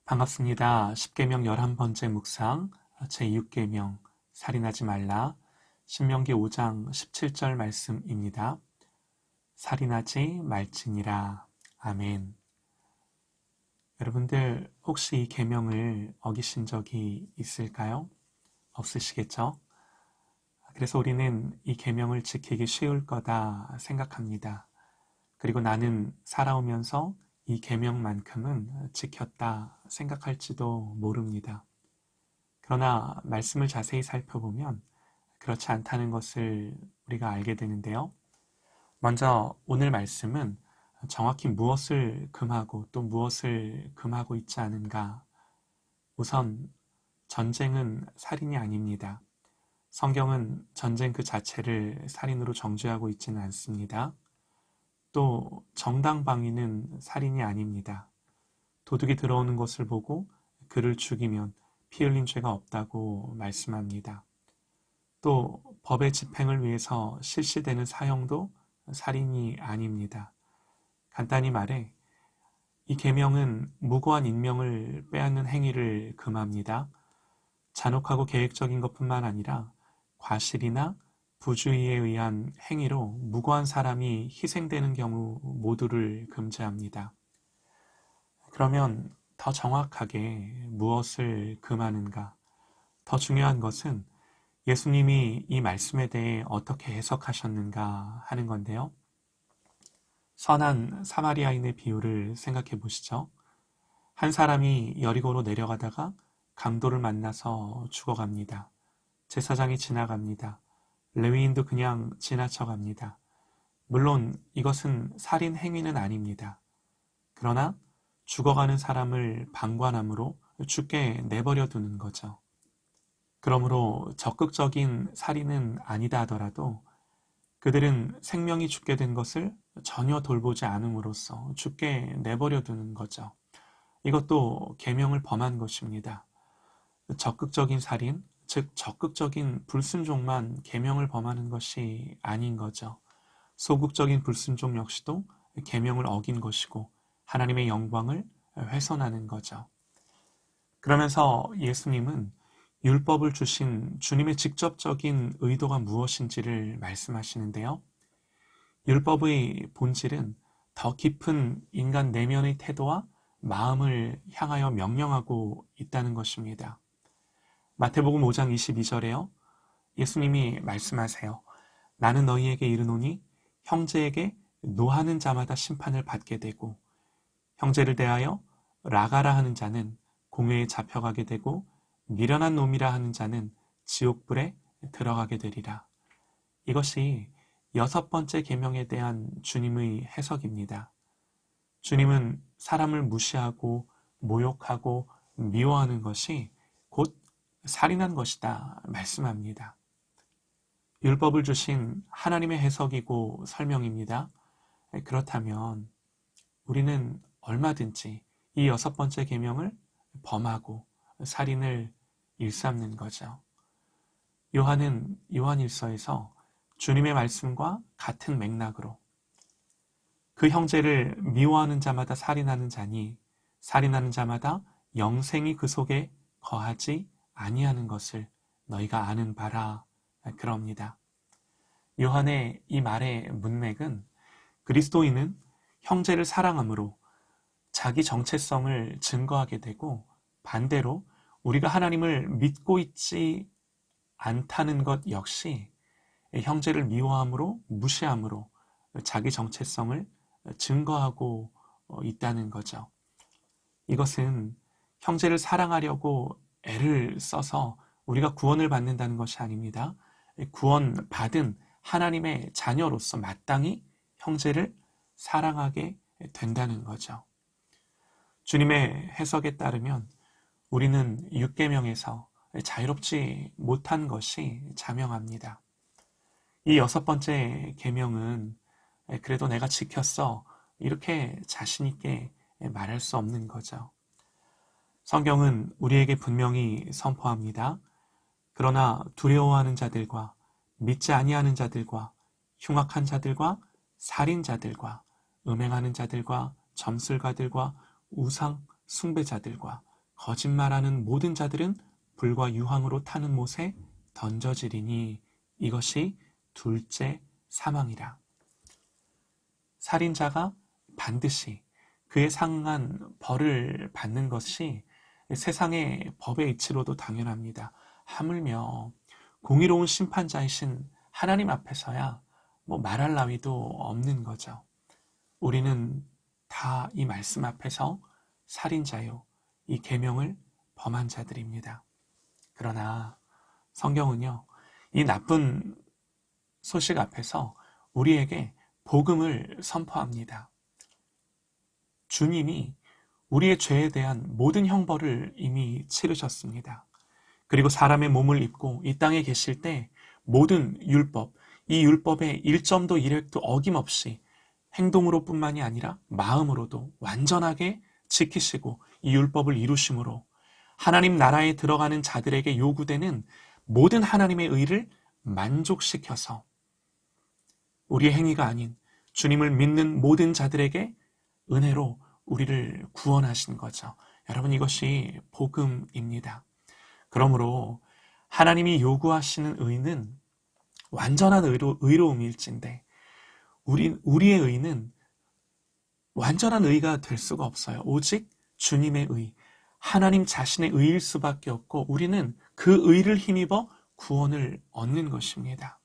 반갑습니다. 십계명 11번째 묵상 제6계명 살인하지 말라. 신명기 5장 17절 말씀입니다. 살인하지 말지니라. 아멘. 여러분들 혹시 이 계명을 어기신 적이 있을까요? 없으시겠죠? 그래서 우리는 이 계명을 지키기 쉬울 거다 생각합니다. 그리고 나는 살아오면서 이 계명만큼은 지켰다 생각할지도 모릅니다. 그러나 말씀을 자세히 살펴보면 그렇지 않다는 것을 우리가 알게 되는데요. 먼저 오늘 말씀은 정확히 무엇을 금하고 또 무엇을 금하고 있지 않은가. 우선 전쟁은 살인이 아닙니다. 성경은 전쟁 그 자체를 살인으로 정죄하고 있지는 않습니다. 또 정당방위는 살인이 아닙니다. 도둑이 들어오는 것을 보고 그를 죽이면 피 흘린 죄가 없다고 말씀합니다. 또 법의 집행을 위해서 실시되는 사형도 살인이 아닙니다. 간단히 말해 이 계명은 무고한 인명을 빼앗는 행위를 금합니다. 잔혹하고 계획적인 것뿐만 아니라 과실이나 부주의에 의한 행위로 무고한 사람이 희생되는 경우 모두를 금지합니다. 그러면 더 정확하게 무엇을 금하는가? 더 중요한 것은 예수님이 이 말씀에 대해 어떻게 해석하셨는가 하는 건데요. 선한 사마리아인의 비유를 생각해 보시죠. 한 사람이 여리고로 내려가다가 강도를 만나서 죽어갑니다. 제사장이 지나갑니다. 레위인도 그냥 지나쳐갑니다. 물론 이것은 살인 행위는 아닙니다. 그러나 죽어가는 사람을 방관함으로 죽게 내버려 두는 거죠. 그러므로 적극적인 살인은 아니다 하더라도 그들은 생명이 죽게 된 것을 전혀 돌보지 않음으로써 죽게 내버려 두는 거죠. 이것도 계명을 범한 것입니다. 적극적인 살인, 즉 적극적인 불순종만 계명을 범하는 것이 아닌 거죠. 소극적인 불순종 역시도 계명을 어긴 것이고 하나님의 영광을 훼손하는 거죠. 그러면서 예수님은 율법을 주신 주님의 직접적인 의도가 무엇인지를 말씀하시는데요. 율법의 본질은 더 깊은 인간 내면의 태도와 마음을 향하여 명령하고 있다는 것입니다. 마태복음 5장 22절에요. 예수님이 말씀하세요. 나는 너희에게 이르노니 형제에게 노하는 자마다 심판을 받게 되고 형제를 대하여 라가라 하는 자는 공회에 잡혀가게 되고 미련한 놈이라 하는 자는 지옥불에 들어가게 되리라. 이것이 6번째 계명에 대한 주님의 해석입니다. 주님은 사람을 무시하고 모욕하고 미워하는 것이 곧 살인한 것이다 말씀합니다. 율법을 주신 하나님의 해석이고 설명입니다. 그렇다면 우리는 얼마든지 이 6번째 계명을 범하고 살인을 일삼는 거죠. 요한은 요한일서에서 주님의 말씀과 같은 맥락으로 그 형제를 미워하는 자마다 살인하는 자니 살인하는 자마다 영생이 그 속에 거하지 아니하는 것을 너희가 아는 바라 그럽니다. 요한의 이 말의 문맥은 그리스도인은 형제를 사랑함으로 자기 정체성을 증거하게 되고 반대로 우리가 하나님을 믿고 있지 않다는 것 역시 형제를 미워함으로 무시함으로 자기 정체성을 증거하고 있다는 거죠. 이것은 형제를 사랑하려고 애를 써서 우리가 구원을 받는다는 것이 아닙니다. 구원받은 하나님의 자녀로서 마땅히 형제를 사랑하게 된다는 거죠. 주님의 해석에 따르면 우리는 6계명에서 자유롭지 못한 것이 자명합니다. 이 6번째 계명은 그래도 내가 지켰어 이렇게 자신 있게 말할 수 없는 거죠. 성경은 우리에게 분명히 선포합니다. 그러나 두려워하는 자들과 믿지 아니하는 자들과 흉악한 자들과 살인자들과 음행하는 자들과 점술가들과 우상 숭배자들과 거짓말하는 모든 자들은 불과 유황으로 타는 못에 던져지리니 이것이 둘째 사망이라. 살인자가 반드시 그에 상응한 벌을 받는 것이 세상의 법의 이치로도 당연합니다. 하물며 공의로운 심판자이신 하나님 앞에서야 말할 나위도 없는 거죠. 우리는 다 이 말씀 앞에서 살인자요, 이 계명을 범한 자들입니다. 그러나 성경은요, 이 나쁜 소식 앞에서 우리에게 복음을 선포합니다. 주님이 우리의 죄에 대한 모든 형벌을 이미 치르셨습니다. 그리고 사람의 몸을 입고 이 땅에 계실 때 모든 율법, 이 율법의 1점도 1획도 어김없이 행동으로 뿐만이 아니라 마음으로도 완전하게 지키시고 이 율법을 이루심으로 하나님 나라에 들어가는 자들에게 요구되는 모든 하나님의 의를 만족시켜서 우리의 행위가 아닌 주님을 믿는 모든 자들에게 은혜로 우리를 구원하신 거죠. 여러분, 이것이 복음입니다. 그러므로 하나님이 요구하시는 의는 완전한 의로움일진데 우리의 의는 완전한 의가 될 수가 없어요. 오직 주님의 의, 하나님 자신의 의일 수밖에 없고 우리는 그 의를 힘입어 구원을 얻는 것입니다.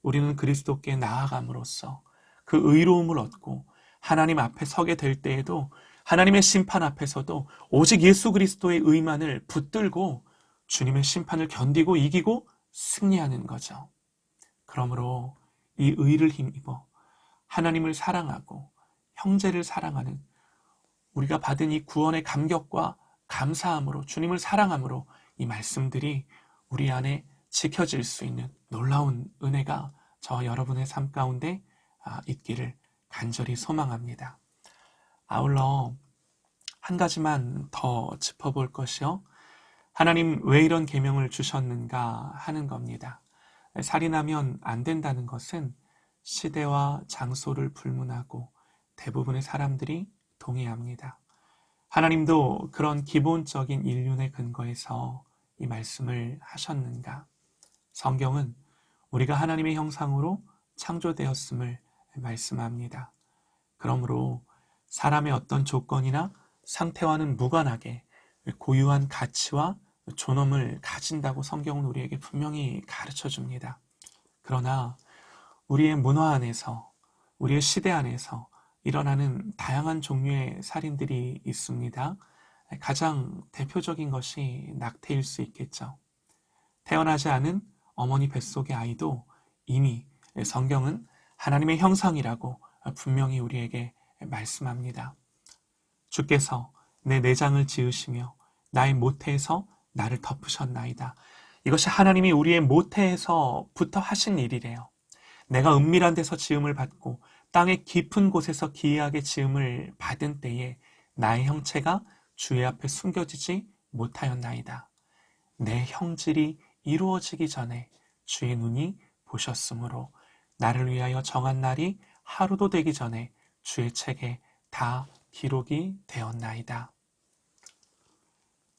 우리는 그리스도께 나아감으로써 그 의로움을 얻고 하나님 앞에 서게 될 때에도 하나님의 심판 앞에서도 오직 예수 그리스도의 의만을 붙들고 주님의 심판을 견디고 이기고 승리하는 거죠. 그러므로 이 의를 힘입어 하나님을 사랑하고 형제를 사랑하는 우리가 받은 이 구원의 감격과 감사함으로 주님을 사랑함으로 이 말씀들이 우리 안에 지켜질 수 있는 놀라운 은혜가 저와 여러분의 삶 가운데 있기를 간절히 소망합니다. 아울러 한 가지만 더 짚어볼 것이요. 하나님 왜 이런 계명을 주셨는가 하는 겁니다. 살인하면 안 된다는 것은 시대와 장소를 불문하고 대부분의 사람들이 동의합니다. 하나님도 그런 기본적인 인륜의 근거에서 이 말씀을 하셨는가? 성경은 우리가 하나님의 형상으로 창조되었음을 말씀합니다. 그러므로 사람의 어떤 조건이나 상태와는 무관하게 고유한 가치와 존엄을 가진다고 성경은 우리에게 분명히 가르쳐 줍니다. 그러나 우리의 문화 안에서, 우리의 시대 안에서 일어나는 다양한 종류의 살인들이 있습니다. 가장 대표적인 것이 낙태일 수 있겠죠. 태어나지 않은 어머니 뱃속의 아이도 이미 성경은 하나님의 형상이라고 분명히 우리에게 말씀합니다. 주께서 내 내장을 지으시며 나의 모태에서 나를 덮으셨나이다. 이것이 하나님이 우리의 모태에서부터 하신 일이래요. 내가 은밀한 데서 지음을 받고 땅의 깊은 곳에서 기이하게 지음을 받은 때에 나의 형체가 주의 앞에 숨겨지지 못하였나이다. 내 형질이 이루어지기 전에 주의 눈이 보셨으므로 나를 위하여 정한 날이 하루도 되기 전에 주의 책에 다 기록이 되었나이다.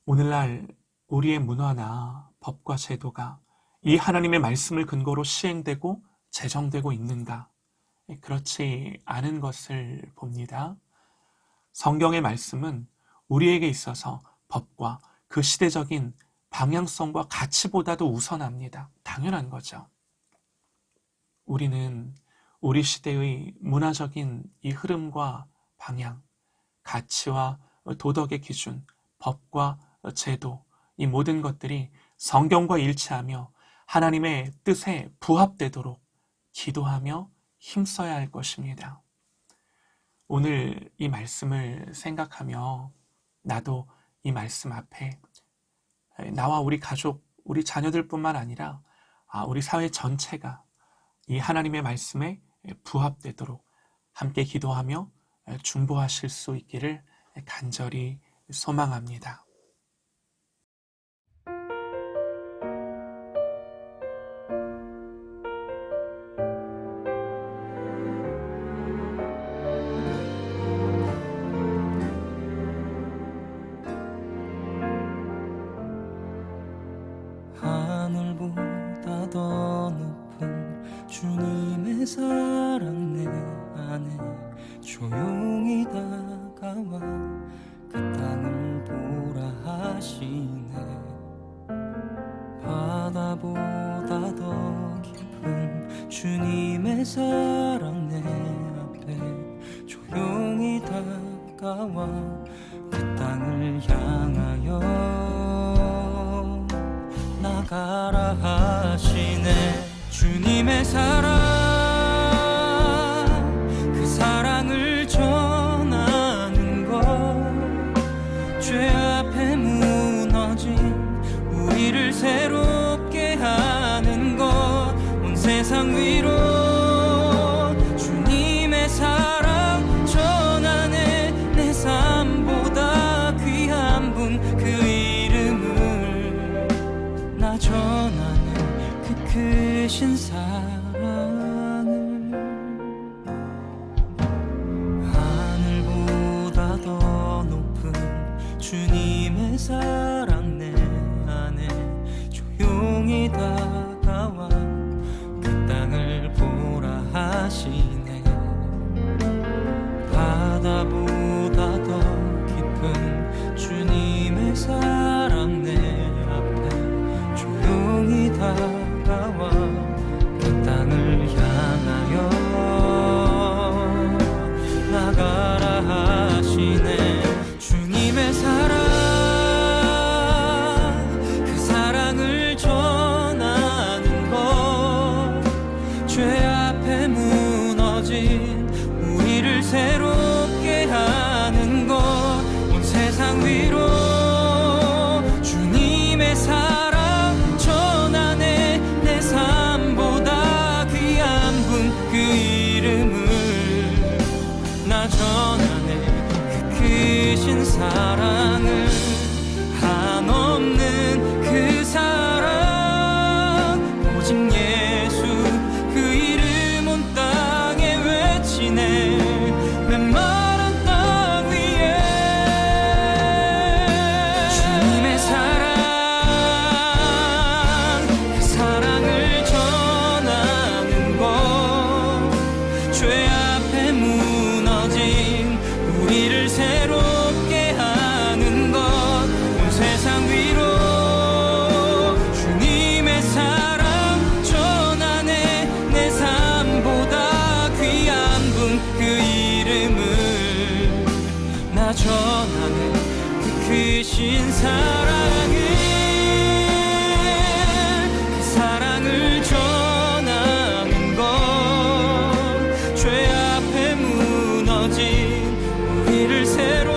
오늘날 우리의 문화나 법과 제도가 이 하나님의 말씀을 근거로 시행되고 제정되고 있는가? 그렇지 않은 것을 봅니다. 성경의 말씀은 우리에게 있어서 법과 그 시대적인 방향성과 가치보다도 우선합니다. 당연한 거죠. 우리는 우리 시대의 문화적인 이 흐름과 방향, 가치와 도덕의 기준, 법과 제도, 이 모든 것들이 성경과 일치하며 하나님의 뜻에 부합되도록 기도하며 힘써야 할 것입니다. 오늘 이 말씀을 생각하며 나도 이 말씀 앞에 나와 우리 가족, 우리 자녀들뿐만 아니라 우리 사회 전체가 이 하나님의 말씀에 부합되도록 함께 기도하며 중보하실 수 있기를 간절히 소망합니다. 주님의 사랑 내 안에 조용히 다가와 그 땅을 보라 하시네. 바다보다 더 깊은 주님의 사랑 내 앞에 조용히 다가와 그 땅을 향하여 나가라 하시네. 주님의 사랑, 그 사랑을 전하는 것, 죄 앞에 무너진 우리를 새롭게 하는 것, 온 세상 위로 주님의 사랑 전하네. 내 삶보다 귀한 분 그 이름을 나 전하네. 그 크신 사랑을 하늘보다 더 높은 주님의 사랑 내 안에 조용히 다가와 그 땅을 보라 하시네. 바다보다 더 깊은 주님의 사랑 내 앞에 조용히 다가와 그 땅을 향하여 나가라 하시네. 주님의 사랑, 그 사랑을 전하는 것, 죄 앞에 무너진 우리를 새롭게 하는 것, 온 세상 위로 주님의 사랑 전하네. 내 삶보다 귀한 분 그 이름을 나 전하네. 그 크신 사랑을 한없는 그 사랑, 오직 예수 그 이름 온 땅에 외치네. 메마른 땅 위에 주님의 사랑, 그 사랑을 전하는 것, 죄 앞에 무너진 우리를 새롭게 하는 것, 온 세상 위로 주님의 사랑 전하네. 내 삶보다 귀한 분 그 이름을 나 전하네. 그 크신 사랑을, 그 사랑을 전하는 것, 죄 앞에 무너진 우리를 새롭게